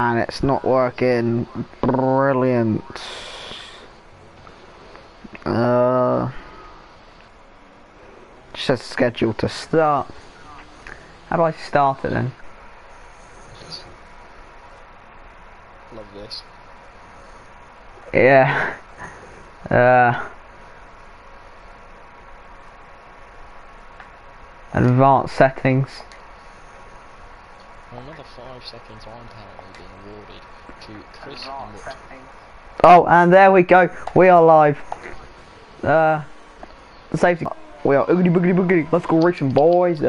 And it's not working. Brilliant. Just scheduled to start. How do I start it then? Love this. Yeah. Advanced settings. Another 5 second time penalty being awarded to Chris and Oh, and there we go. We are live. The safety. We are oogity boogity boogity. Let's go racing, boys.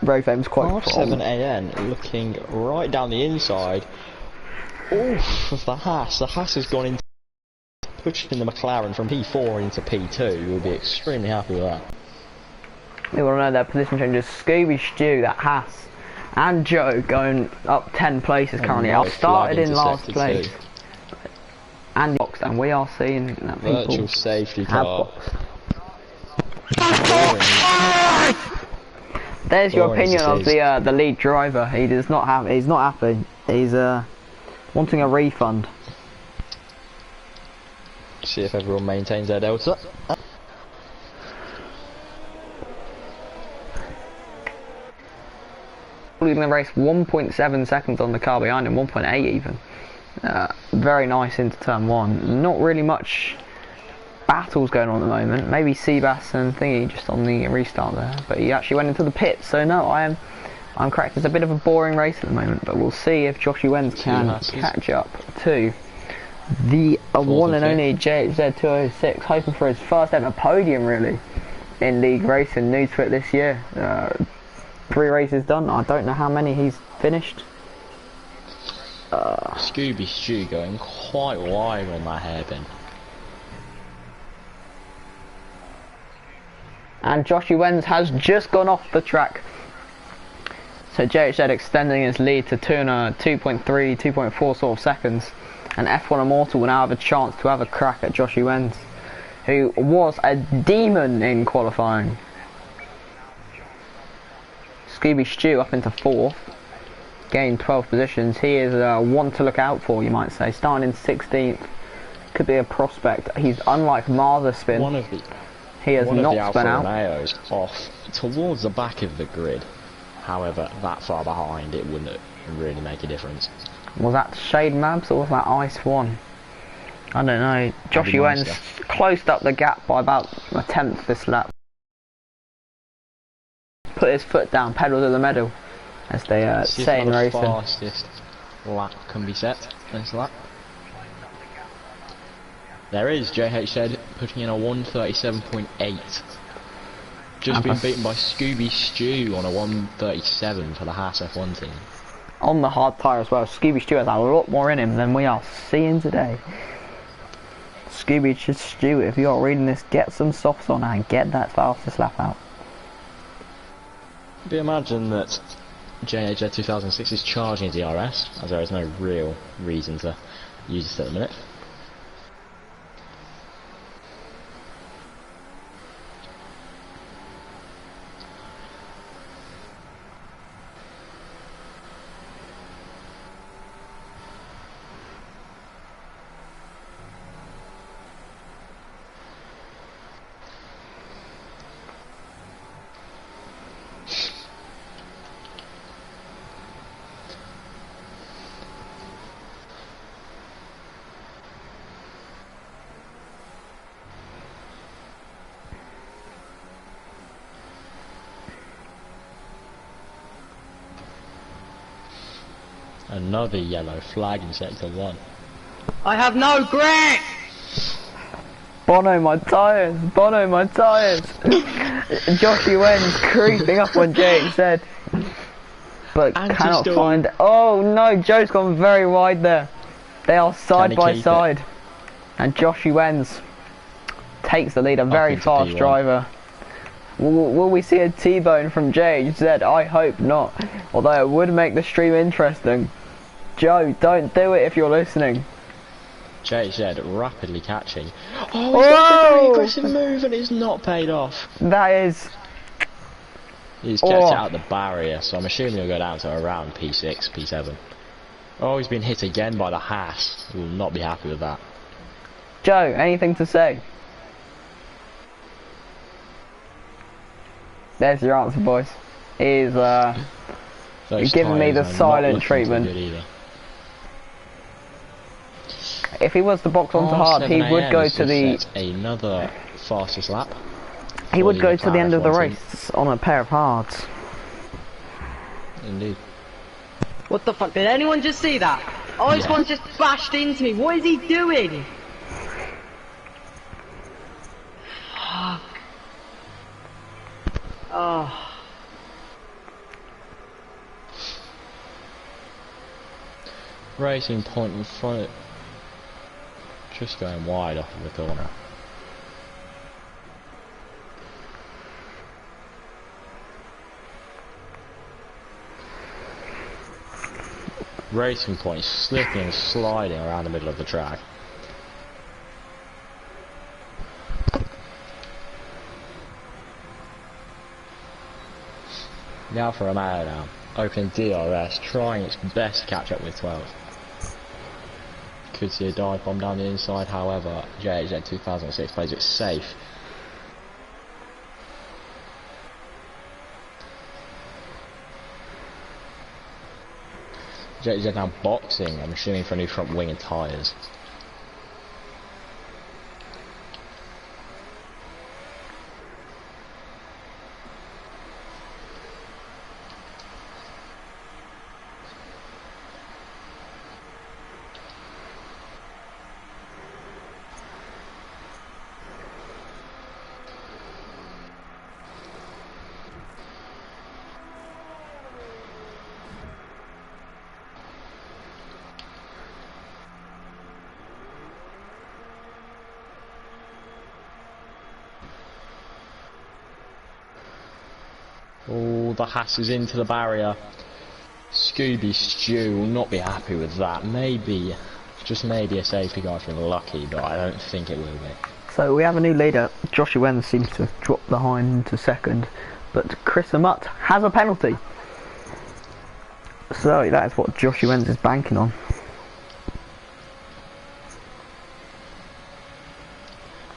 Very famous quote. 7am looking right down the inside. Oof, of the Haas. The Haas has gone into pushing the McLaren from P4 into P2. You'll be extremely happy with that. You want to know their position changes. Scooby Stew, that Haas, and Joe going up 10 places currently. I started in last place. And box, and we are seeing that virtual safety car. There's your opinion of the lead driver. He does not have. He's not happy. He's wanting a refund. See if everyone maintains their delta. Leading the race 1.7 seconds on the car behind him, 1.8 even. Very nice into turn one. Not really much battles going on at the moment. Maybe Seabass and Thingy just on the restart there, but he actually went into the pit. So no, I'm correct. It's a bit of a boring race at the moment, but we'll see if Joshy Wenz can catch up to the one and only JHZ206, hoping for his first ever podium really in league racing. New to it this year. 3 races done. I don't know how many he's finished. Scooby Stew going quite wide on that hairpin. And Joshy Wenz has just gone off the track. So JHZ extending his lead to 2.3, 2.4 sort of seconds. And F1 Immortal will now have a chance to have a crack at Joshy Wenz, who was a demon in qualifying. Scooby Stew up into 4th, gained 12 positions. He is one to look out for, you might say. Starting in 16th, could be a prospect. He's unlike Marthaspin. He has not spun out. Romeo's off towards the back of the grid. However, that far behind, it wouldn't really make a difference. Was that Shade Mabs or was that Ice One? I don't know. Joshy Wenz closed up the gap by about a 10th this lap. Put his foot down, pedal to the metal, as they say in racing. Fastest lap can be set this lap. There is JHZ putting in a 1:37.8. Just been beaten by Scooby Stew on a 1:37 for the Haas F1 team. On the hard tyre as well. Scooby Stew has a lot more in him than we are seeing today. Scooby Stew, if you're reading this, get some softs on and get that fastest lap out. But imagine that JHZ 2006 is charging a DRS, as there is no real reason to use it at the minute. Another yellow flag in sector 1. I have no grip! Bono my tyres! Bono my tyres! Joshy Wenz creeping up on JHZ. But cannot find... Oh no, Joe's gone very wide there. They are side by side. And Joshy Wenz takes the lead, a very fast driver. Will we see a T-bone from JHZ? I hope not. Although it would make the stream interesting. Joe, don't do it if you're listening. JHZ rapidly catching. Oh, he's got a very aggressive move and it's not paid off. That is... He's kept out the barrier, so I'm assuming he'll go down to around P6, P7. Oh, he's been hit again by the Haas. He will not be happy with that. Joe, anything to say? There's your answer, boys. He's giving me the silent treatment. If he was to box onto hard, he would go to the another fastest lap. He would go to the end of the race on a pair of hards. Indeed. What the fuck? Did anyone just see that? Oh, this one just bashed into me. What is he doing? Fuck. Oh. Racing Point in front. Just going wide off of the corner. Racing Point slipping and sliding around the middle of the track. Now for a down. Opening DRS, trying its best to catch up with 12. Could see a dive bomb down the inside, however, JHZ 2006 plays it safe. JHZ now boxing, I'm assuming, for a new front wing and tyres. Oh, the Haas is into the barrier. Scooby Stew will not be happy with that. Maybe, just maybe a safety car if you're lucky, but I don't think it will be. So we have a new leader. Joshua Wenz seems to have dropped behind to second, but Chris Amott has a penalty. So that is what Joshua Wenz is banking on.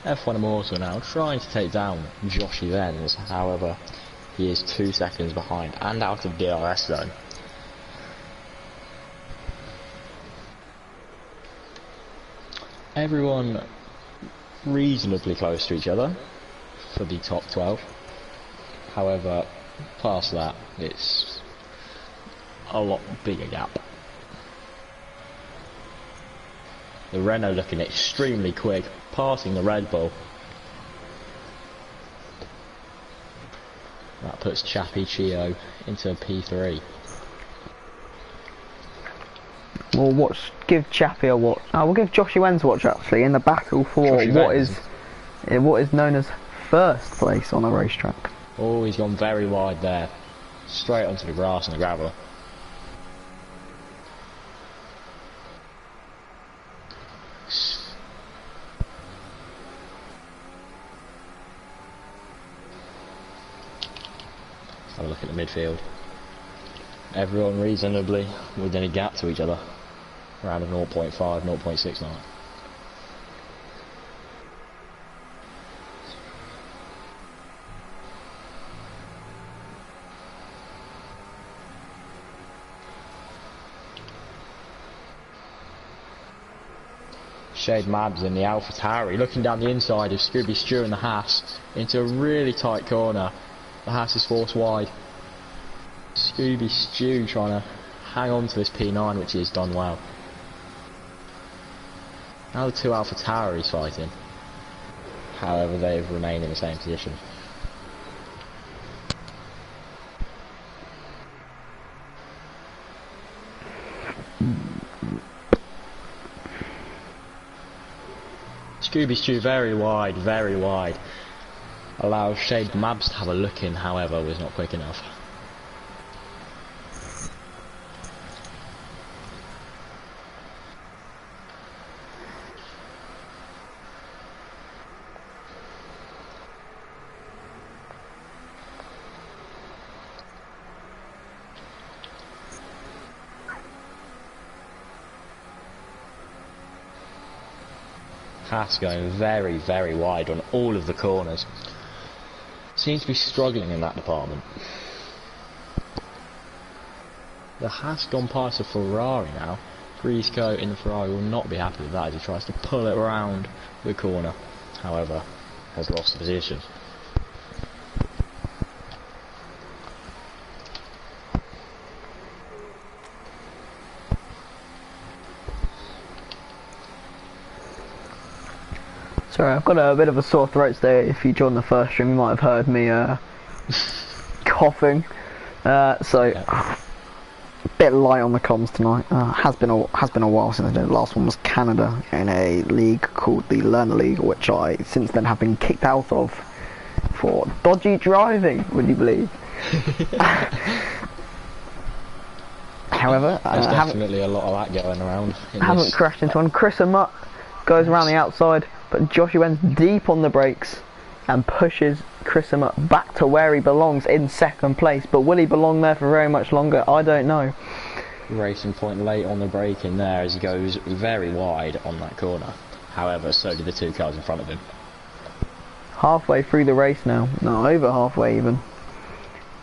F1 Immortal now trying to take down Joshua Wenz, however, he is 2 seconds behind and out of DRS zone. Everyone reasonably close to each other for the top 12. However, past that, it's a lot bigger gap. The Renault looking extremely quick, passing the Red Bull. That puts Chappie Chio into P3. We'll give Chappie a watch. We'll give Joshua Wenz a watch actually in the battle for what is known as first place on a racetrack. Oh, he's gone very wide there, straight onto the grass and the gravel. Have a look at the midfield. Everyone reasonably within a gap to each other, around a 0.5, 0.6 mark. Shade Mabs in the AlphaTauri, looking down the inside of Scooby Stew and the Haas into a really tight corner. The Haas is forced wide. Scooby Stew trying to hang on to this P9, which he has done well. Now the two AlphaTauris fighting. However, they've remained in the same position. Scooby Stew very wide, very wide. Allows Shade Mabs to have a look in, however, was not quick enough. Haas going very, very wide on all of the corners. Seems to be struggling in that department. The Haas gone past the Ferrari now. Briscoe in the Ferrari will not be happy with that as he tries to pull it around the corner. However, has lost the position. Sorry, I've got a bit of a sore throat today. If you joined the first stream, you might have heard me coughing. A bit light on the comms tonight. Has been a while since I did. The last one was Canada in a league called the Learner League, which I since then have been kicked out of for dodgy driving. Would you believe? However, there's definitely a lot of that going around. Haven't crashed into one. Chris and Mutt goes around the outside, but Joshy went deep on the brakes and pushes Chris and Mutt back to where he belongs in second place. But will he belong there for very much longer? I don't know. Racing Point late on the brake in there as he goes very wide on that corner. However, so did the two cars in front of him. Halfway through the race now. No, over halfway even.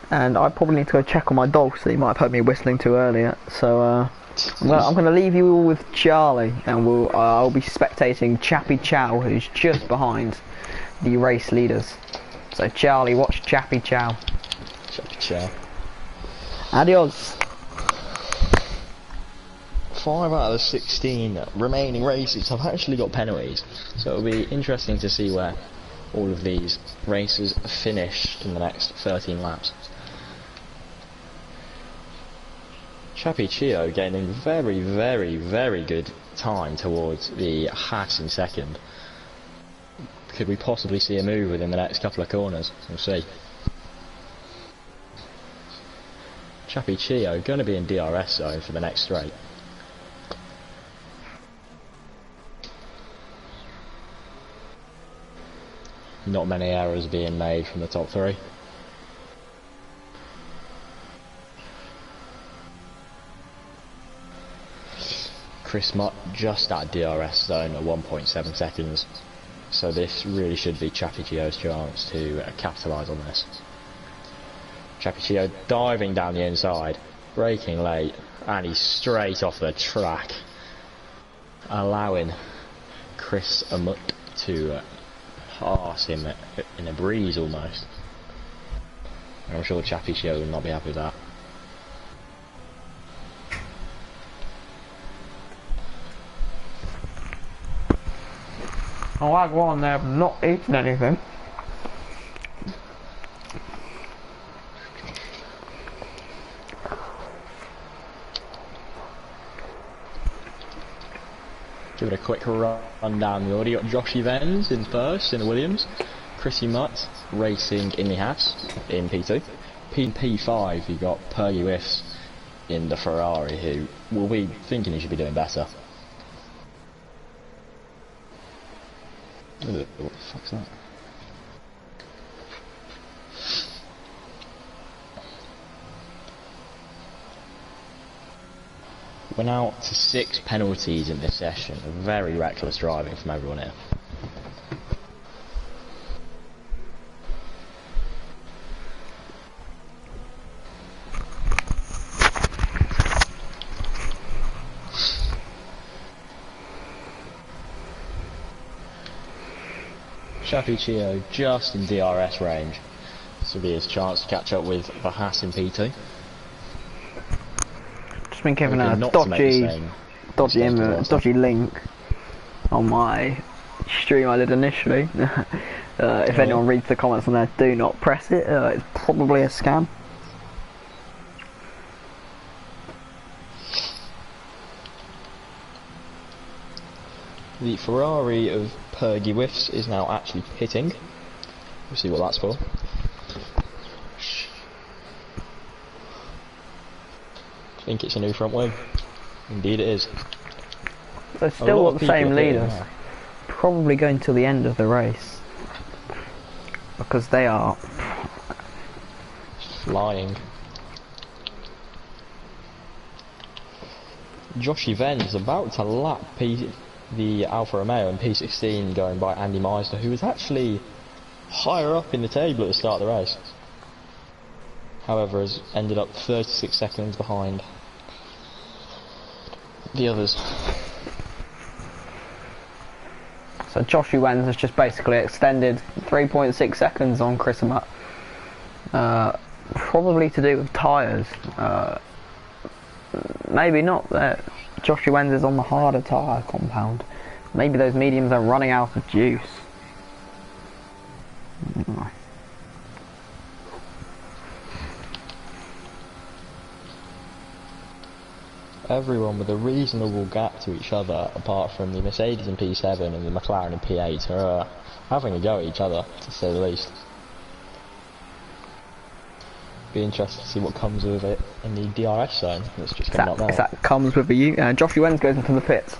And I probably need to go check on my dog, so he might have heard me whistling too earlier. So I'm going to leave you all with Charlie, and I'll be spectating Chappie Chow, who's just behind the race leaders. So Charlie, watch Chappie Chow. Chappie Chow. Adios. 5 out of the 16 remaining races have actually got penalties, so it'll be interesting to see where all of these races finish in the next 13 laps. Chappie Chio gaining very, very, very good time towards the Haas in second. Could we possibly see a move within the next couple of corners? We'll see. Chappie Chio going to be in DRS zone for the next straight. Not many errors being made from the top three. Chris Mutt just at DRS zone at 1.7 seconds. So this really should be Chappie Chio's chance to capitalise on this. Chappie Chio diving down the inside, braking late, and he's straight off the track, allowing Chris Mutt to pass him in a breeze almost. And I'm sure Chappie Chio will not be happy with that. I like one there, not eating anything. Give it a quick run down the order. You got Joshy Vens in first in the Williams, Chrissy Mutt racing in the Haas in P2. P5 you got Pergy Whiffs in the Ferrari, who will be thinking he should be doing better. What the fuck's that? We're now to 6 penalties in this session. Very reckless driving from everyone here. Chappie Chio just in DRS range. This will be his chance to catch up with the Haas in P2. Just been given a dodgy link on my stream I did initially. If anyone reads the comments on there, do not press it. It's probably a scam. The Ferrari of Pergy Whiffs is now actually pitting. We'll see what that's for. I think it's a new front wing. Indeed it is. They're still got the same leaders. Probably going till the end of the race. Because they are flying. Joshy Ven's about to lap the Alfa Romeo in P16 going by Andy Meister, who was actually higher up in the table at the start of the race. However, has ended up 36 seconds behind the others. So Josh Wenz has just basically extended 3.6 seconds on Chris Amat. Probably to do with tyres. Maybe not. Josh Wenz is on the harder tyre compound. Maybe those mediums are running out of juice. Everyone with a reasonable gap to each other, apart from the Mercedes in P7 and the McLaren in P8, are having a go at each other, to say the least. Be interested to see what comes of it in the DRS zone that's just coming up now. If that comes with you, Josh Wenz goes into the pits.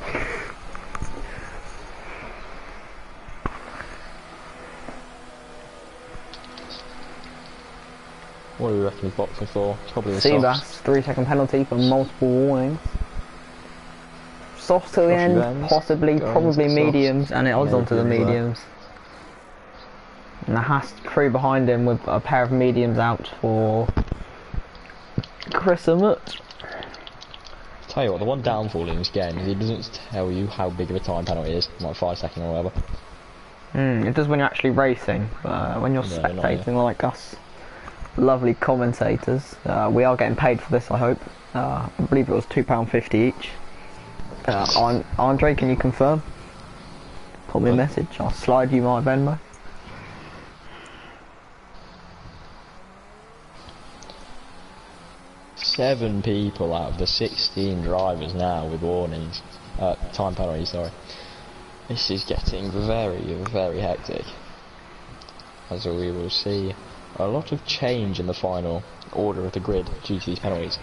What do we reckon he's boxing for? Probably the Seabass, 3-second penalty for multiple warnings. Softs till the end, possibly, probably mediums, and it odds onto the mediums. And the Haas crew behind him with a pair of mediums out for Chris Amat. Tell you what, the one downfall in this game is it doesn't tell you how big of a time penalty is, like 5 seconds or whatever. It does when you're actually racing, when you're spectating like us lovely commentators. We are getting paid for this, I hope. I believe it was £2.50 each. Andre, can you confirm? Put me a message, I'll slide you my Venmo. Seven people out of the 16 drivers now with warnings. Time penalty, sorry. This is getting very, very hectic. As we will see a lot of change in the final order of the grid due to these penalties.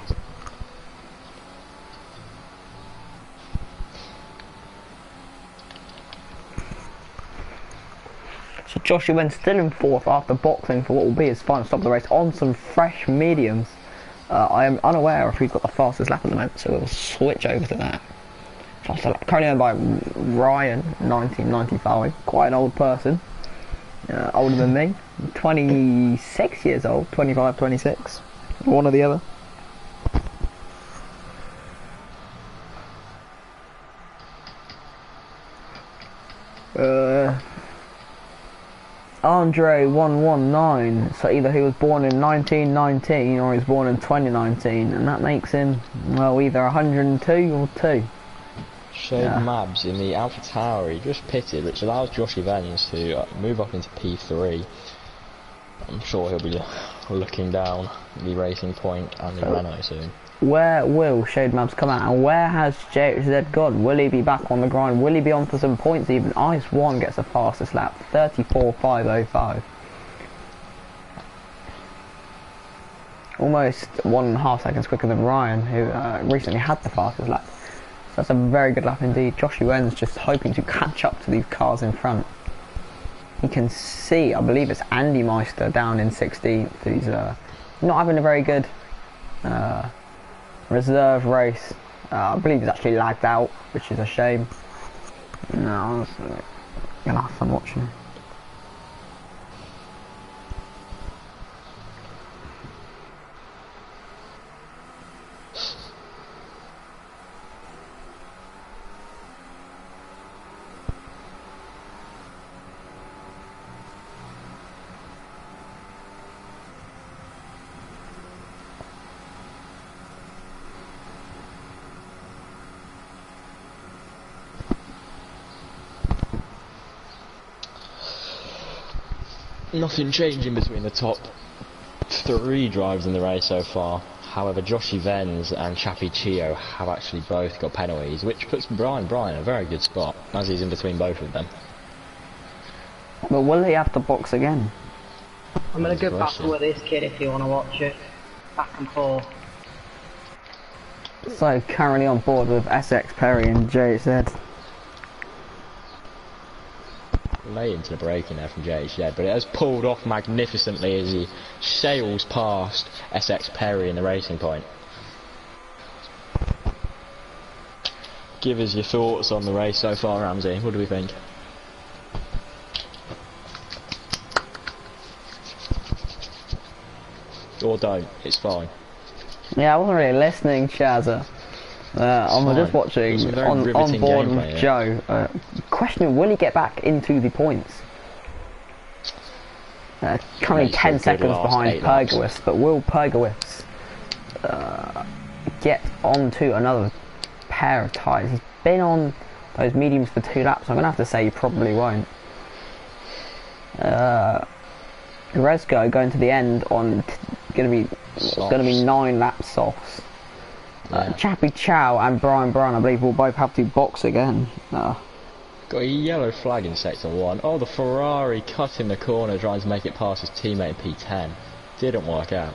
So Joshua Wenz still in 4th after boxing for what will be his final stop of the race on some fresh mediums. I am unaware of who's got the fastest lap at the moment, so we'll switch over to that. Fastest lap currently owned by Ryan, 1995, quite an old person, older than me, 26 years old, 25, 26, one or the other. Andre 119, so either he was born in 1919 or he was born in 2019, and that makes him, well, either 102 or 2. Shade Mabs in the Alpha Tauri just pitted, which allows Josh Evans to move up into P3. I'm sure he'll be looking down the Racing Point and the Renault soon. Where will Shade Mabs come out, and where has JHZ gone? Will he be back on the grind? Will he be on for some points even? Ice 1 gets the fastest lap, 34.505. Almost 1.5 seconds quicker than Ryan, who recently had the fastest lap. So that's a very good lap indeed. Josh Wenz just hoping to catch up to these cars in front. You can see, I believe it's Andy Meister down in 16th. He's not having a very good reserve race. I believe he's actually lagged out, which is a shame. No, I'm gonna have fun watching. Nothing changing between the top 3 drivers in the race so far. However, Josh Venz and Chappie Chio have actually both got penalties, which puts Brian in a very good spot, as he's in between both of them. But will he have to box again? I'm gonna go back with this kid if you want to watch it. Back and forth. So currently on board with SX Perry and JZ. Late into the braking there from JHZ, but it has pulled off magnificently as he sails past SX Perry in the Racing Point. Give us your thoughts on the race so far, Ramsey. What do we think? Or don't, it's fine. Yeah, I wasn't really listening, Shazza. I'm just watching on board with Joe. Questioning, will he get back into the points? Coming 10 seconds behind Pergawis, but will Pergawis get onto another pair of tyres? He's been on those mediums for 2 laps. I'm going to have to say he probably won't. Rezko going to the end on going to be 9 lap softs. Chappie Chow and Brian Brown, I believe, will both have to box again. Got a yellow flag in sector 1. Oh, the Ferrari cut in the corner trying to make it past his teammate in P10. Didn't work out.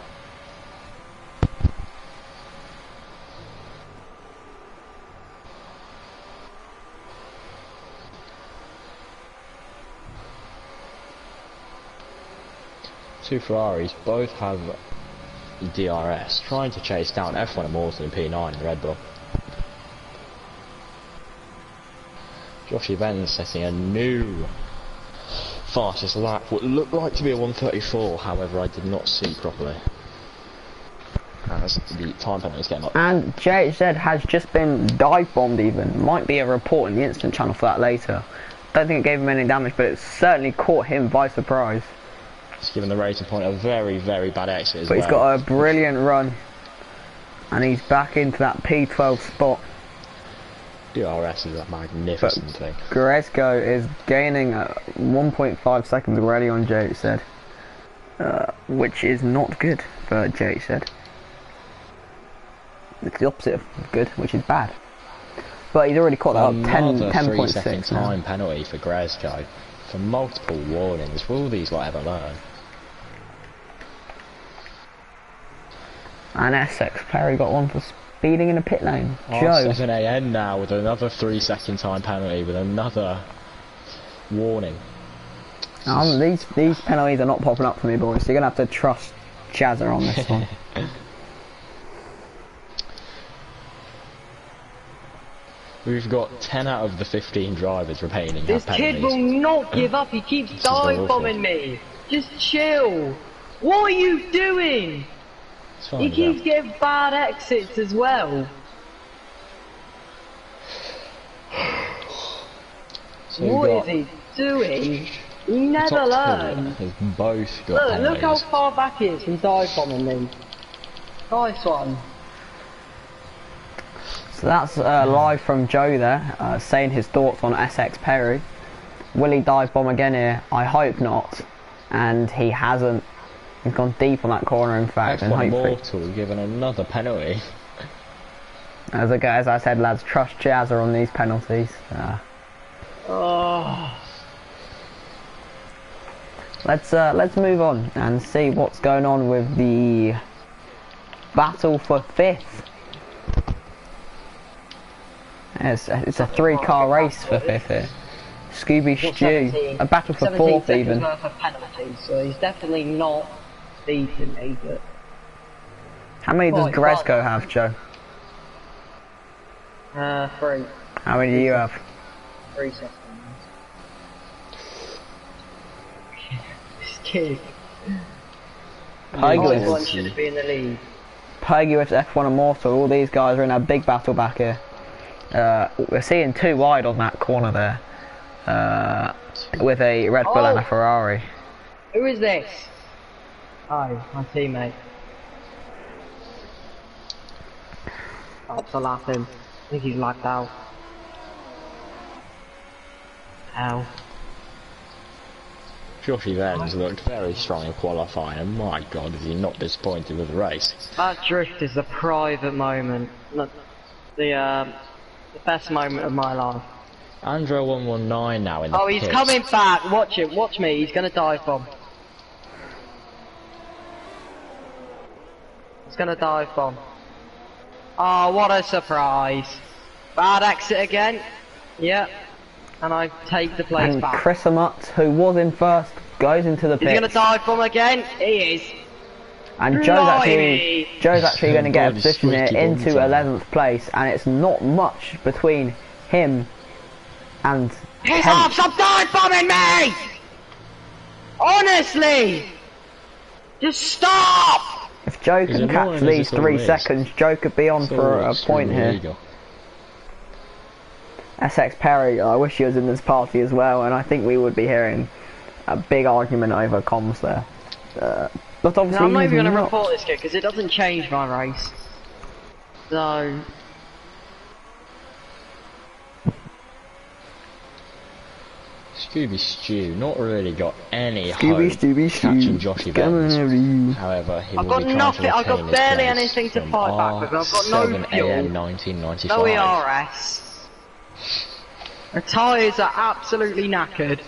Two Ferraris both have DRS, trying to chase down F1 Immortal in P9 in Red Bull. Joshie Benz setting a new fastest lap, what looked like to be a 1:34, however I did not see properly as the time penalties came up. And JHZ has just been dive bombed even. Might be a report in the instant channel for that later. Don't think it gave him any damage, but it certainly caught him by surprise. It's given the racing point a very, very bad exit as well. But he's got a brilliant run. And he's back into that P12 spot. DRS is a magnificent thing. Grezko is gaining 1.5 seconds already on JHZ. Which is not good for JHZ. It's the opposite of good, which is bad. But he's already caught that up 10.6 time penalty for Grezko for multiple warnings. Will these lot ever learn? And Essex Perry got one for speeding in a pit lane. Joe. 7am now with another 3-second time penalty with another warning. These penalties are not popping up for me, boys. So you're gonna have to trust Chazza on this one. We've got 10 out of the 15 drivers remaining. This kid will not give up. He keeps dive bombing me. Just chill. What are you doing? He keeps getting bad exits as well. So what is he doing? He never learns. Both got look how far back he is from dive bombing me. Nice one. So that's live from Joe there, saying his thoughts on SX Perry. Will he dive bomb again here? I hope not. And he hasn't. He's gone deep on that corner, in fact. And Mortal given another penalty. As I said, lads, trust Jazza on these penalties. Let's move on and see what's going on with the battle for 5th. It's a 3-car race for 5th here. Scooby Stew, a battle for 4th even. Worth of penalties, so he's definitely not beating me. But how many does Grezko have, Joe? 3. How many do you have? 3 seconds. This kid. One should be in the lead. Pergawis, F1 Immortal, all these guys are in a big battle back here. We're seeing 2 wide on that corner there, with a Red Bull and a Ferrari. Who is this? Oh, my teammate. To laugh him. I think he's lagged out. Ow. Joshie Benz looked very strong in qualifying, and my god, is he not disappointed with the race. That drift is a private moment. Not the best moment of my life. Andrew 119 now in the he's coming back. Watch him. Watch me. He's gonna dive bomb. He's gonna dive bomb. Oh, what a surprise! Bad exit again. Yep. And I take the place back. Chris Amott, who was in first, goes into the pit. Is he gonna dive bomb again? He is. And Blimey. Joe's actually going to get a God, position here squeaky bum into time. 11th place, and it's not much between him and Piss Kent. off, stop dive bombing me! Honestly! Just stop! If Joe He's can annoying catch as these it 3 always. seconds, Joe could be on It's for all a point extremely here. illegal. SX Perry, I wish he was in this party as well, and I think we would be hearing a big argument over comms there. But obviously, No, I'm not he's even going to not. report this kid because it doesn't change my race. So... Scooby Stew, not really got any Scooby, hope Scooby, catching Scooby. Josh Coming Evans. over you. However, he I've will got be trying nothing, to I've got retain his barely place anything to from fight back with, I've got no 7 fuel, AM 1995. no ERS. The tyres are absolutely knackered.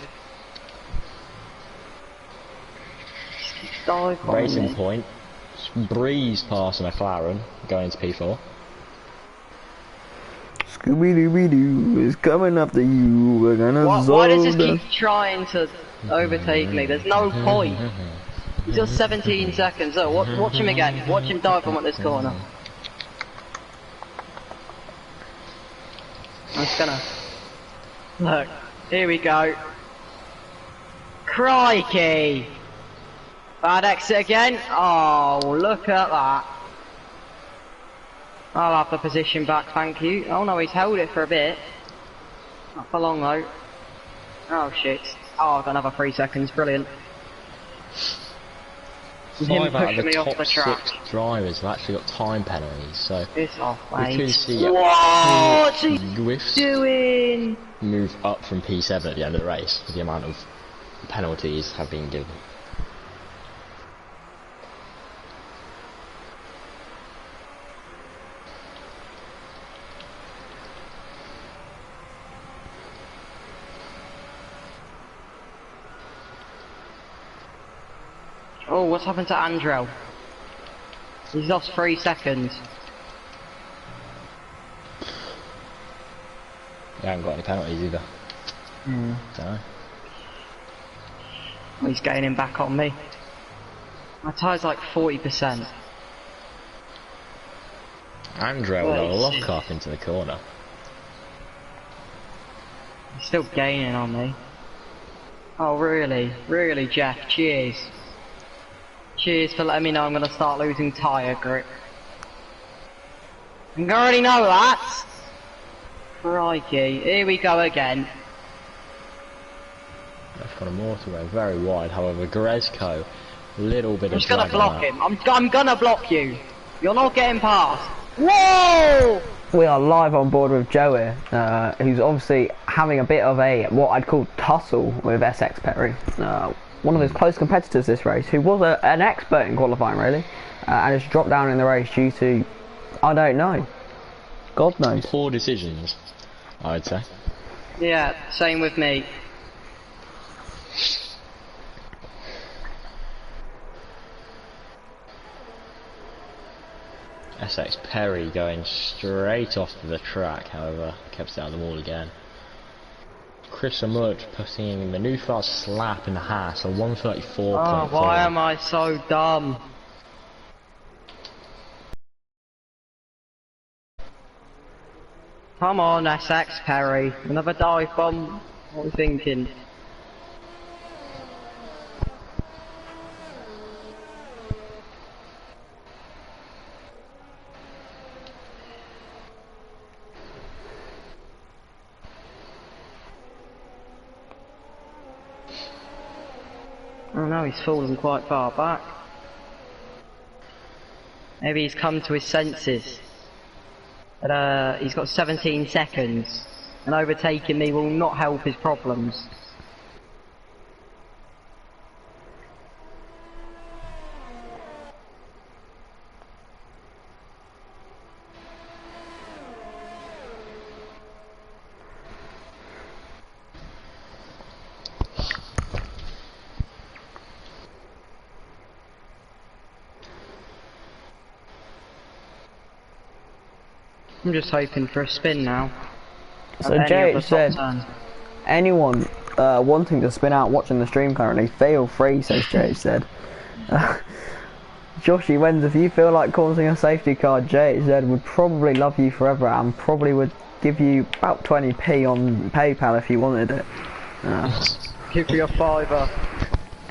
Dive bombing Racing me. point, breeze past McLaren, going into P4. Scooby Dooby Doo is coming after you. We're gonna Why does this zone keep trying to overtake me? There's no point. He's got 17 seconds. Oh, watch him again. Watch him dive bomb at this corner. I'm just gonna... Look, here we go. Crikey! Bad exit again. Oh, look at that. I'll have the position back, thank you. Oh no, he's held it for a bit. Not for long though. Oh shit. Oh, I've got another 3 seconds, brilliant. And him 5 out of pushing the me off top the track. 6 drivers have actually got time penalties, so Piss off, we mate. could see What's he Gwifts doing? move up from P7 at the end of the race with the amount of penalties have been given. Oh, what's happened to Andrel? He's lost 3 seconds. They haven't got any penalties either. So, Oh, he's gaining back on me. My tyre's like 40%. Andrew will Well, lock up into the corner. He's still gaining on me. Oh really? Really, Jeff? Cheers. Cheers for letting me know I'm gonna start losing tyre grip. You already know that! Crikey, here we go again. Left got a motorway, very wide. However, Grezko, little bit I'm of just gonna drag on block that. him. I'm gonna block you. You're not getting past. Whoa! We are live on board with Joe here, who's obviously having a bit of a, what I'd call, tussle with SX Perry. One of his close competitors this race, who was an expert in qualifying really, and has dropped down in the race due to, I don't know, God knows. Poor decisions, I'd say. Yeah, same with me. SX Perry going straight off the track, however, kept it out of the wall again. Chris Amut putting the new fast slap in the Haas, a 134. Oh, why am I so dumb? Come on, SX Perry. Another dive bomb. What are we thinking? Oh no, he's fallen quite far back. Maybe he's come to his senses. But he's got 17 seconds, and overtaking me will not help his problems. I'm just hoping for a spin now. So At any Jay of the said, top turns. anyone wanting to spin out watching the stream currently, feel free, says Jay said. Joshy Wenz, if you feel like causing a safety car, JHZ would probably love you forever and probably would give you about 20p on PayPal if you wanted it. Give me a fiver.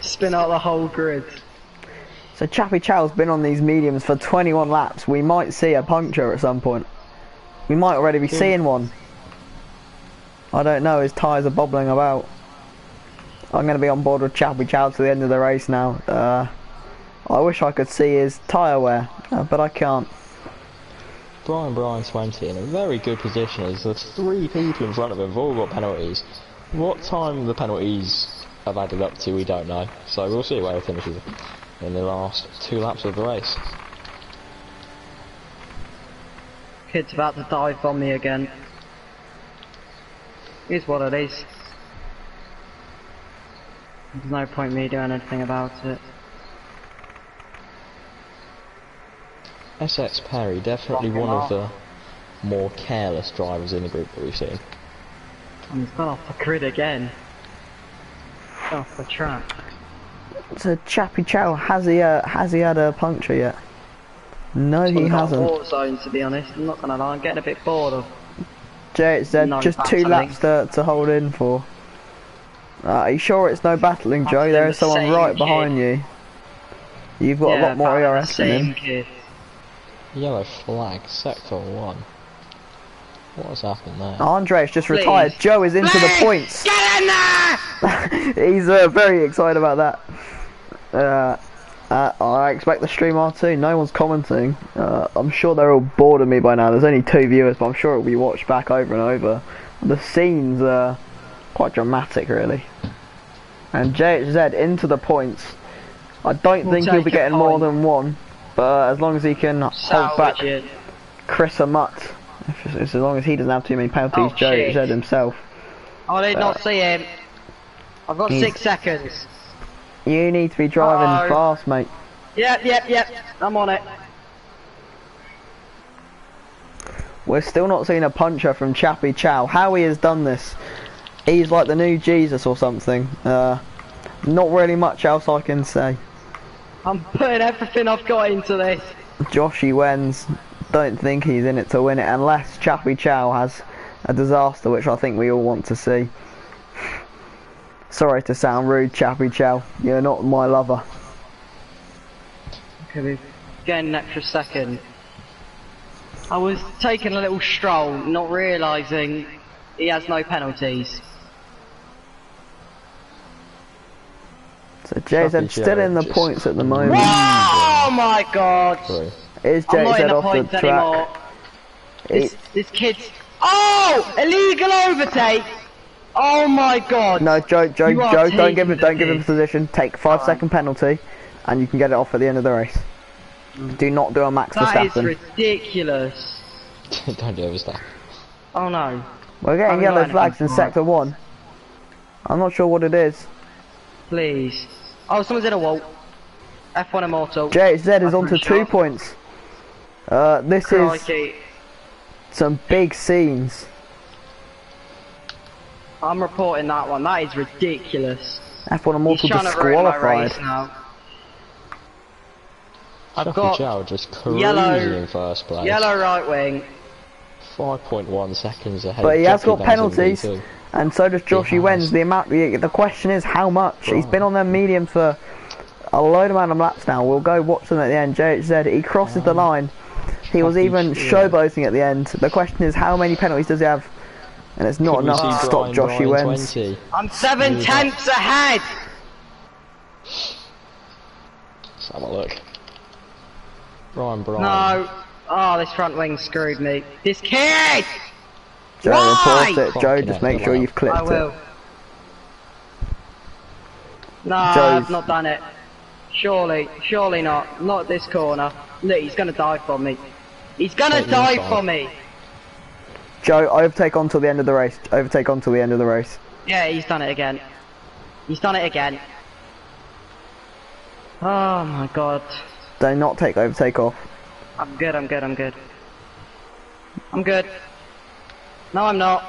Spin out the whole grid. So Chappie Chow's been on these mediums for 21 laps. We might see a puncture at some point. We might already be seeing one. I don't know, his tyres are bobbling about. I'm going to be on board with Chappie Chow to the end of the race now. I wish I could see his tyre wear, but I can't. Brian 20 in a very good position as the 3 people in front of him have all got penalties. What time the penalties have added up to, we don't know. So we'll see where he finishes in the last 2 laps of the race. Kid's about to dive on me again. Here's what it is. There's no point me doing anything about it. SX Perry, definitely one of the more careless drivers in the group that we've seen. And he's gone off the grid again. Off the track. So Chappie Chow, has he had a puncture yet? No, he hasn't. War zone, to be honest. I'm not gonna lie, I'm getting a bit bored of. JHZ, no just battling. 2 laps to hold in for. Are you sure it's no battling, Joe? There is someone right behind you. You've got a lot more ERS than him. Kid. Yellow flag, sector 1. What has happened there? Andre's just Please. retired. Joe is into the points. Get in there! He's very excited about that. I expect the stream are too. No one's commenting. I'm sure they're all bored of me by now. There's only 2 viewers, but I'm sure it'll be watched back over and over. The scenes are quite dramatic, really. And JHZ into the points. I don't think he'll be getting more than 1, but as long as he can hold back Chris Amut, as long as he doesn't have too many penalties, JHZ himself. I did not see him. I've got 6 seconds. You need to be driving fast, mate. Yep. I'm on it. We're still not seeing a puncher from Chappie Chow. How he has done this. He's like the new Jesus or something. Not really much else I can say. I'm putting everything I've got into this. Joshy Wenz, don't think he's in it to win it unless Chappie Chow has a disaster, which I think we all want to see. Sorry to sound rude, Chappie Chow. You're not my lover. Okay, we're getting an extra second. I was taking a little stroll, not realising he has no penalties. So JZ still in the points at the moment. Oh my god! Sorry. Is I'm not in JZ the off the points track? anymore. This kid's... Oh! Illegal overtake! Oh my god! No, Joe, You are don't give him taking position. Take 5-second penalty, and you can get it off at the end of the race. Do not do a Max That is Verstappen. Don't ridiculous. do Verstappen. Oh no. We're getting I'm yellow going flags in for it. sector 1. I'm not sure what it is. Please. Oh, someone's in a wall. F1 Immortal. JHZ is I'm onto pretty 2 points. This is Crikey. some big scenes. I'm reporting that one. That is ridiculous. F1 Immortal He's trying to ruin my race disqualified. now. I've Chappie got Chow just cruising yellow- in first place. yellow right wing. 5.1 seconds ahead. But of he has Jeffrey got Downs in penalties, P2. and so does Joshy has. Wenz. The question is how much. He's been on their mediums for a load amount of laps now. We'll go watch them at the end. JHZ, he crosses the line. He was even showboating at the end. The question is how many penalties does he have? And it's not Could we enough see to stop Brian Joshy Wenz. 20? I'm 7/10 ahead. Let's have a look. Brian. No. Oh, this front wing screwed me. This kid! Joe, Why? report it. Joe, just make sure you've clipped I will. it. No, Joe's- I've not done it. Surely not. Not at this corner. Look, he's gonna die for me. He's gonna Take the die inside. for me. Joe, overtake on till the end of the race. Overtake on till the end of the race. Yeah, he's done it again. He's done it again. Oh my god. Do not take overtake off. I'm good. I'm good. No, I'm not.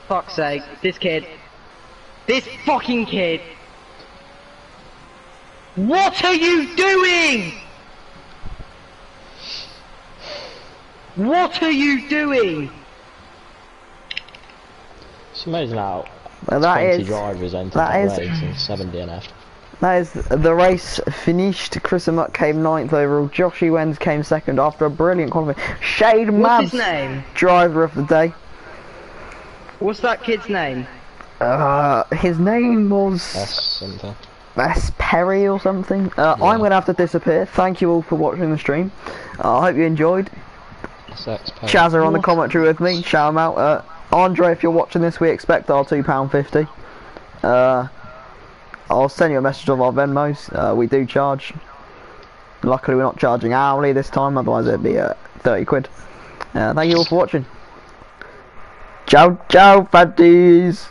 Fuck's sake. This kid. This fucking kid. What are you doing? What are you doing? It's amazing how Well, that 20 is drivers entered that the is race and 7 DNF. that is the race finished. Chris Muck came 9th overall. Joshy Wens came 2nd after a brilliant qualifying. Shade What's Mabs, his name? driver of the day. What's that kid's name? His name was Something. S. Perry or something. I'm gonna have to disappear. Thank you all for watching the stream. I hope you enjoyed. Chazza on the commentary with me. Shout him out. Andre, if you're watching this, we expect our £2.50. I'll send you a message of our Venmos. We do charge. Luckily, we're not charging hourly this time. Otherwise, it'd be 30 quid. Thank you all for watching. Ciao, ciao, fatties.